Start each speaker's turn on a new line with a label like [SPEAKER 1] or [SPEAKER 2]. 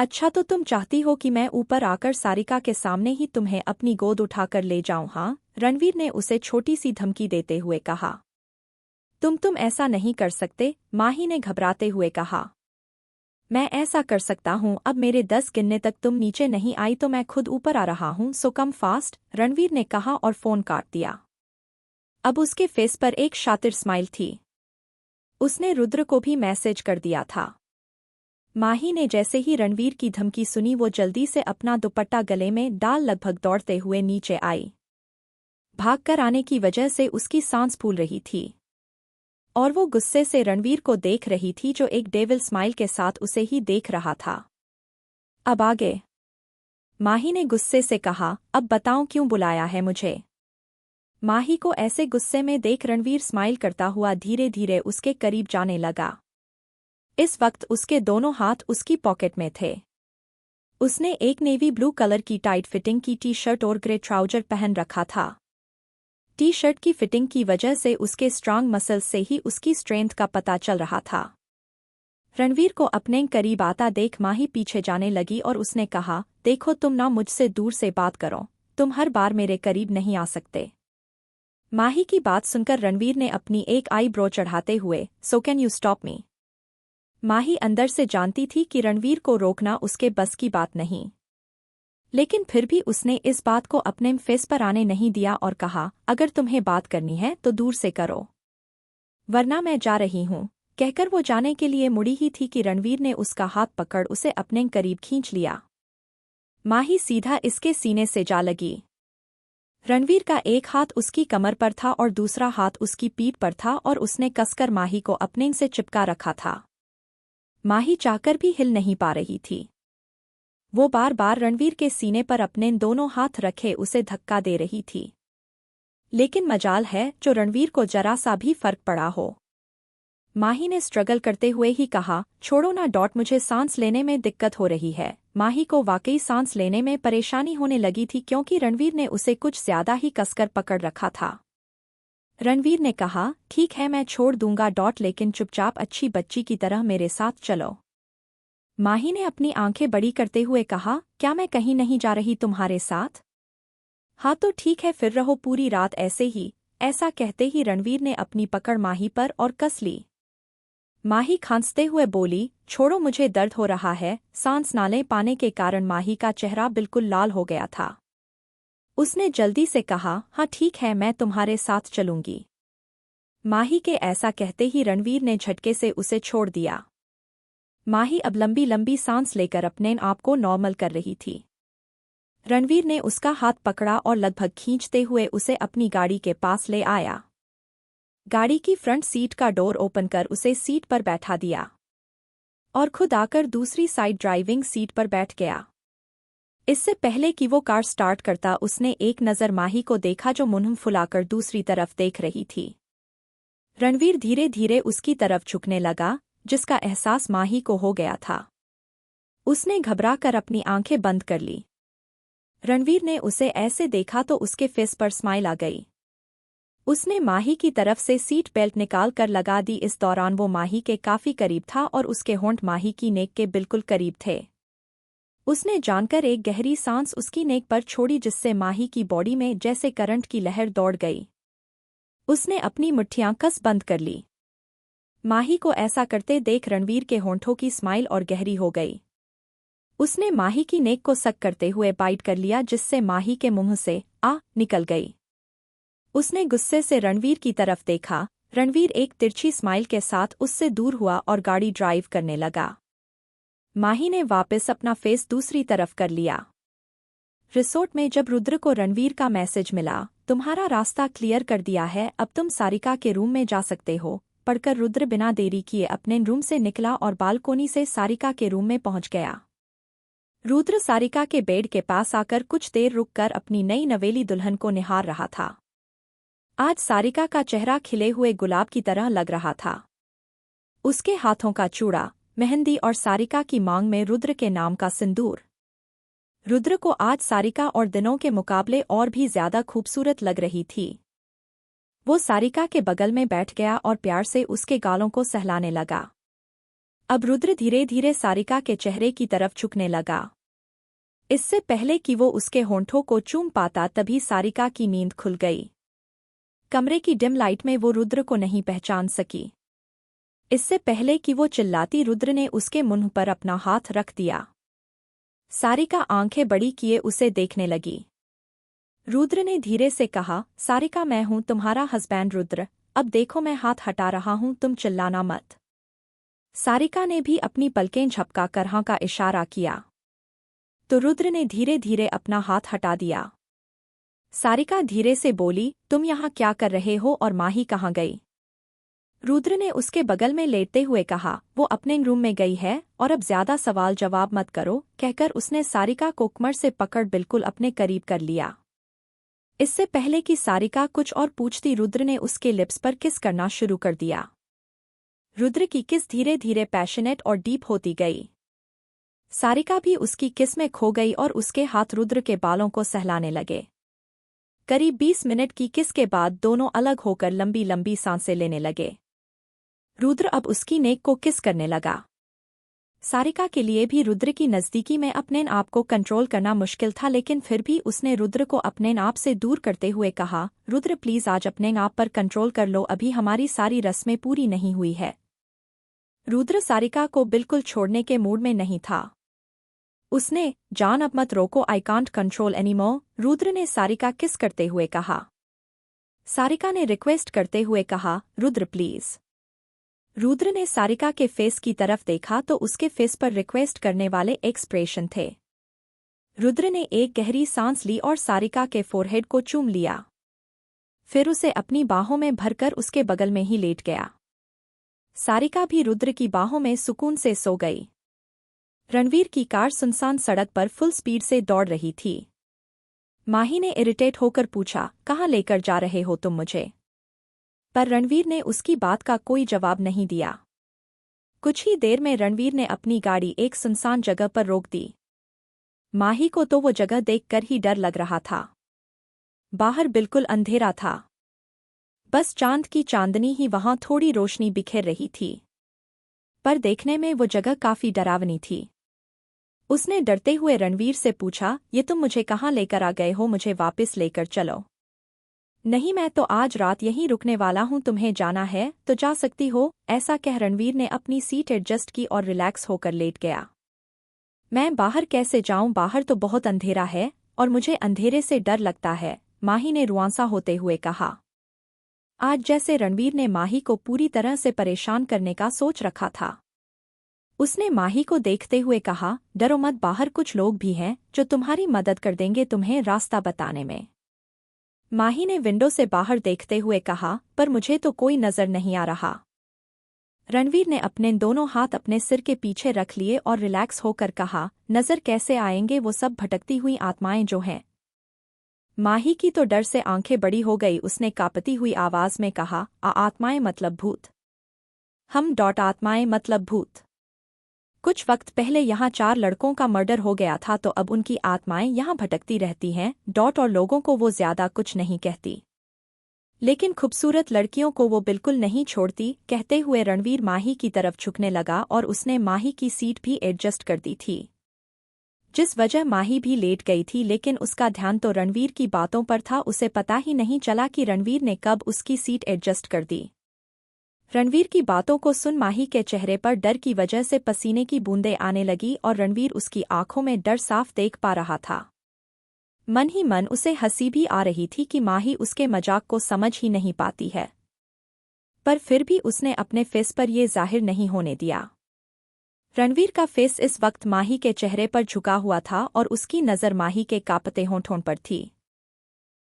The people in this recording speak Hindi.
[SPEAKER 1] अच्छा तो तुम चाहती हो कि मैं ऊपर आकर सारिका के सामने ही तुम्हें अपनी गोद उठाकर ले जाऊं? हाँ, रणवीर ने उसे छोटी सी धमकी देते हुए कहा। तुम ऐसा नहीं कर सकते, माही ने घबराते हुए कहा। मैं ऐसा कर सकता हूँ, अब मेरे 10 गिनने तक तुम नीचे नहीं आई तो मैं खुद ऊपर आ रहा हूँ, सो कम फास्ट, रणवीर ने कहा और फोन काट दिया। अब उसके फेस पर एक शातिर स्माइल थी। उसने रुद्र को भी मैसेज कर दिया था। माही ने जैसे ही रणवीर की धमकी सुनी वो जल्दी से अपना दुपट्टा गले में डाल लगभग दौड़ते हुए नीचे आई। भागकर आने की वजह से उसकी सांस फूल रही थी और वो गुस्से से रणवीर को देख रही थी जो एक डेविल स्माइल के साथ उसे ही देख रहा था। अब आगे, माही ने गुस्से से कहा, अब बताओ क्यों बुलाया है मुझे? माही को ऐसे गुस्से में देख रणवीर स्माइल करता हुआ धीरे धीरे उसके करीब जाने लगा। इस वक्त उसके दोनों हाथ उसकी पॉकेट में थे। उसने एक नेवी ब्लू कलर की टाइट फिटिंग की टी शर्ट और ग्रे ट्राउजर पहन रखा था। टी शर्ट की फिटिंग की वजह से उसके स्ट्रांग मसल्स से ही उसकी स्ट्रेंथ का पता चल रहा था। रणवीर को अपने करीब आता देख माही पीछे जाने लगी और उसने कहा, देखो तुम ना मुझसे दूर से बात करो, तुम हर बार मेरे करीब नहीं आ सकते। माही की बात सुनकर रणवीर ने अपनी एक आईब्रो चढ़ाते हुए, so can you stop me? Mahi अंदर से जानती थी कि रणवीर को रोकना उसके बस की बात नहीं, लेकिन फिर भी उसने इस बात को अपने फेस पर आने नहीं दिया और कहा, अगर तुम्हें बात करनी है तो दूर से करो, वरना मैं जा रही हूँ। कहकर वो जाने के लिए मुड़ी ही थी कि रणवीर ने उसका हाथ पकड़ उसे अपने करीब खींच लिया। माही सीधा इसके सीने से जा लगी। रणवीर का एक हाथ उसकी कमर पर था और दूसरा हाथ उसकी पीठ पर था और उसने कसकर माही को अपने से चिपका रखा था। माही चाहकर भी हिल नहीं पा रही थी। वो बार बार रणवीर के सीने पर अपने दोनों हाथ रखे उसे धक्का दे रही थी, लेकिन मजाल है जो रणवीर को जरा सा भी फर्क पड़ा हो। माही ने स्ट्रगल करते हुए ही कहा, छोड़ो ना मुझे सांस लेने में दिक्कत हो रही है। माही को वाकई सांस लेने में परेशानी होने लगी थी क्योंकि रणवीर ने उसे कुछ ज्यादा ही कसकर पकड़ रखा था। रणवीर ने कहा, ठीक है मैं छोड़ दूंगा लेकिन चुपचाप अच्छी बच्ची की तरह मेरे साथ चलो। माही ने अपनी आंखें बड़ी करते हुए कहा, क्या मैं कहीं नहीं जा रही तुम्हारे साथ? हाँ तो ठीक है फिर रहो पूरी रात ऐसे ही। ऐसा कहते ही रणवीर ने अपनी पकड़ माही पर और कस ली। माही खांसते हुए बोली, छोड़ो मुझे दर्द हो रहा है। सांस ना ले पाने के कारण माही का चेहरा बिल्कुल लाल हो गया था। उसने जल्दी से कहा, हाँ ठीक है मैं तुम्हारे साथ चलूंगी। माही के ऐसा कहते ही रणवीर ने झटके से उसे छोड़ दिया। माही अब लंबी लंबी सांस लेकर अपने आप को नॉर्मल कर रही थी। रणवीर ने उसका हाथ पकड़ा और लगभग खींचते हुए उसे अपनी गाड़ी के पास ले आया। गाड़ी की फ्रंट सीट का डोर ओपन कर उसे सीट पर बैठा दिया और खुद आकर दूसरी साइड ड्राइविंग सीट पर बैठ गया। इससे पहले कि वो कार स्टार्ट करता उसने एक नज़र माही को देखा जो मुंह फुलाकर दूसरी तरफ देख रही थी। रणवीर धीरे धीरे उसकी तरफ झुकने लगा, जिसका एहसास माही को हो गया था। उसने घबराकर अपनी आंखें बंद कर ली। रणवीर ने उसे ऐसे देखा तो उसके फेस पर स्माइल आ गई। उसने माही की तरफ से सीट बेल्ट निकाल कर लगा दी। इस दौरान वो माही के काफी करीब था और उसके होंठ माही की नेक के बिल्कुल करीब थे। उसने जानकर एक गहरी सांस उसकी नेक पर छोड़ी जिससे माही की बॉडी में जैसे करंट की लहर दौड़ गई। उसने अपनी मुट्ठियां कस बंद कर ली। माही को ऐसा करते देख रणवीर के होंठों की स्माइल और गहरी हो गई। उसने माही की नेक को सक करते हुए बाइट कर लिया जिससे माही के मुंह से आ निकल गई। उसने गुस्से से रणवीर की तरफ देखा। रणवीर एक तिरछी स्माइल के साथ उससे दूर हुआ और गाड़ी ड्राइव करने लगा। माही ने वापस अपना फेस दूसरी तरफ कर लिया। रिसोर्ट में जब रुद्र को रणवीर का मैसेज मिला, तुम्हारा रास्ता क्लियर कर दिया है, अब तुम सारिका के रूम में जा सकते हो, पढ़कर रुद्र बिना देरी किए अपने रूम से निकला और बालकोनी से सारिका के रूम में पहुंच गया। रुद्र सारिका के बेड के पास आकर कुछ देर रुककर अपनी नई नवेली दुल्हन को निहार रहा था। आज सारिका का चेहरा खिले हुए गुलाब की तरह लग रहा था। उसके हाथों का चूड़ा, मेहंदी और सारिका की मांग में रुद्र के नाम का सिंदूर। रुद्र को आज सारिका और दिनों के मुकाबले और भी ज्यादा खूबसूरत लग रही थी। वो सारिका के बगल में बैठ गया और प्यार से उसके गालों को सहलाने लगा। अब रुद्र धीरे धीरे सारिका के चेहरे की तरफ झुकने लगा। इससे पहले कि वो उसके होंठों को चूम पाता तभी सारिका की नींद खुल गई। कमरे की डिम लाइट में वो रुद्र को नहीं पहचान सकी। इससे पहले कि वो चिल्लाती रुद्र ने उसके मुंह पर अपना हाथ रख दिया। सारिका आंखें बड़ी किए उसे देखने लगी। रुद्र ने धीरे से कहा, सारिका मैं हूं तुम्हारा हस्बैंड रुद्र, अब देखो मैं हाथ हटा रहा हूं, तुम चिल्लाना मत। सारिका ने भी अपनी पलकें झपका कर हाँ का इशारा किया तो रुद्र ने धीरे धीरे अपना हाथ हटा दिया। सारिका धीरे से बोली, तुम यहाँ क्या कर रहे हो और माही कहाँ गई? रुद्र ने उसके बगल में लेटते हुए कहा, वो अपने रूम में गई है और अब ज्यादा सवाल जवाब मत करो, कहकर उसने सारिका को कमर से पकड़ बिल्कुल अपने करीब कर लिया। इससे पहले कि सारिका कुछ और पूछती रुद्र ने उसके लिप्स पर किस करना शुरू कर दिया। रुद्र की किस धीरे धीरे पैशनेट और डीप होती गई। सारिका भी उसकी किस में खो गई और उसके हाथ रुद्र के बालों को सहलाने लगे। करीब 20 मिनट की किस के बाद दोनों अलग होकर लंबी लंबी सांसें लेने लगे। रुद्र अब उसकी नेक को किस करने लगा। सारिका के लिए भी रुद्र की नज़दीकी में अपने आप को कंट्रोल करना मुश्किल था, लेकिन फिर भी उसने रुद्र को अपने आप से दूर करते हुए कहा, रुद्र प्लीज आज अपने आप पर कंट्रोल कर लो, अभी हमारी सारी रस्में पूरी नहीं हुई है। रुद्र सारिका को बिल्कुल छोड़ने के मूड में नहीं था। उसने, जान अब मत रोको, I can't control anymore, Rudra ने सारिका किस करते हुए कहा। सारिका ने रिक्वेस्ट करते हुए कहा, रुद्र प्लीज। रुद्र ने सारिका के फेस की तरफ देखा तो उसके फेस पर रिक्वेस्ट करने वाले एक्सप्रेशन थे। रुद्र ने एक गहरी सांस ली और सारिका के फोरहेड को चूम लिया। फिर उसे अपनी बाहों में भरकर उसके बगल में ही लेट गया। सारिका भी रुद्र की बाहों में सुकून से सो गई। रणवीर की कार सुनसान सड़क पर फुल स्पीड से दौड़ रही थी। माही ने इरिटेट होकर पूछा, कहाँ लेकर जा रहे हो तुम मुझे? पर रणवीर ने उसकी बात का कोई जवाब नहीं दिया। कुछ ही देर में रणवीर ने अपनी गाड़ी एक सुनसान जगह पर रोक दी। माही को तो वो जगह देखकर ही डर लग रहा था। बाहर बिल्कुल अंधेरा था, बस चांद की चांदनी ही वहां थोड़ी रोशनी बिखेर रही थी। पर देखने में वो जगह काफी डरावनी थी। उसने डरते हुए रणवीर से पूछा, ये तुम मुझे कहाँ लेकर आ गए हो? मुझे वापस लेकर चलो। नहीं, मैं तो आज रात यहीं रुकने वाला हूँ, तुम्हें जाना है तो जा सकती हो। ऐसा कह रणवीर ने अपनी सीट एडजस्ट की और रिलैक्स होकर लेट गया। मैं बाहर कैसे जाऊं? बाहर तो बहुत अंधेरा है और मुझे अंधेरे से डर लगता है, माही ने रुआंसा होते हुए कहा। आज जैसे रणवीर ने माही को पूरी तरह से परेशान करने का सोच रखा था। उसने माही को देखते हुए कहा, डरो मत, बाहर कुछ लोग भी हैं जो तुम्हारी मदद कर देंगे तुम्हें रास्ता बताने में। माही ने विंडो से बाहर देखते हुए कहा, पर मुझे तो कोई नजर नहीं आ रहा। रणवीर ने अपने दोनों हाथ अपने सिर के पीछे रख लिए और रिलैक्स होकर कहा, नजर कैसे आएंगे, वो सब भटकती हुई आत्माएं जो हैं। माही की तो डर से आंखें बड़ी हो गई। उसने कांपती हुई आवाज में कहा, आत्माएं मतलब भूत? आत्माएं मतलब भूत? कुछ वक्त पहले यहाँ 4 लड़कों का मर्डर हो गया था, तो अब उनकी आत्माएं यहाँ भटकती रहती हैं। और लोगों को वो ज्यादा कुछ नहीं कहती, लेकिन खूबसूरत लड़कियों को वो बिल्कुल नहीं छोड़ती। कहते हुए रणवीर माही की तरफ झुकने लगा और उसने माही की सीट भी एडजस्ट कर दी थी, जिस वजह माही भी लेट गई थी। लेकिन उसका ध्यान तो रणवीर की बातों पर था। उसे पता ही नहीं चला कि रणवीर ने कब उसकी सीट एडजस्ट कर दी। रणवीर की बातों को सुन माही के चेहरे पर डर की वजह से पसीने की बूंदें आने लगी और रणवीर उसकी आंखों में डर साफ देख पा रहा था। मन ही मन उसे हंसी भी आ रही थी कि माही उसके मजाक को समझ ही नहीं पाती है, पर फिर भी उसने अपने फेस पर ये जाहिर नहीं होने दिया। रणवीर का फेस इस वक्त माही के चेहरे पर झुका हुआ था और उसकी नज़र माही के कांपते होंठों पर थी।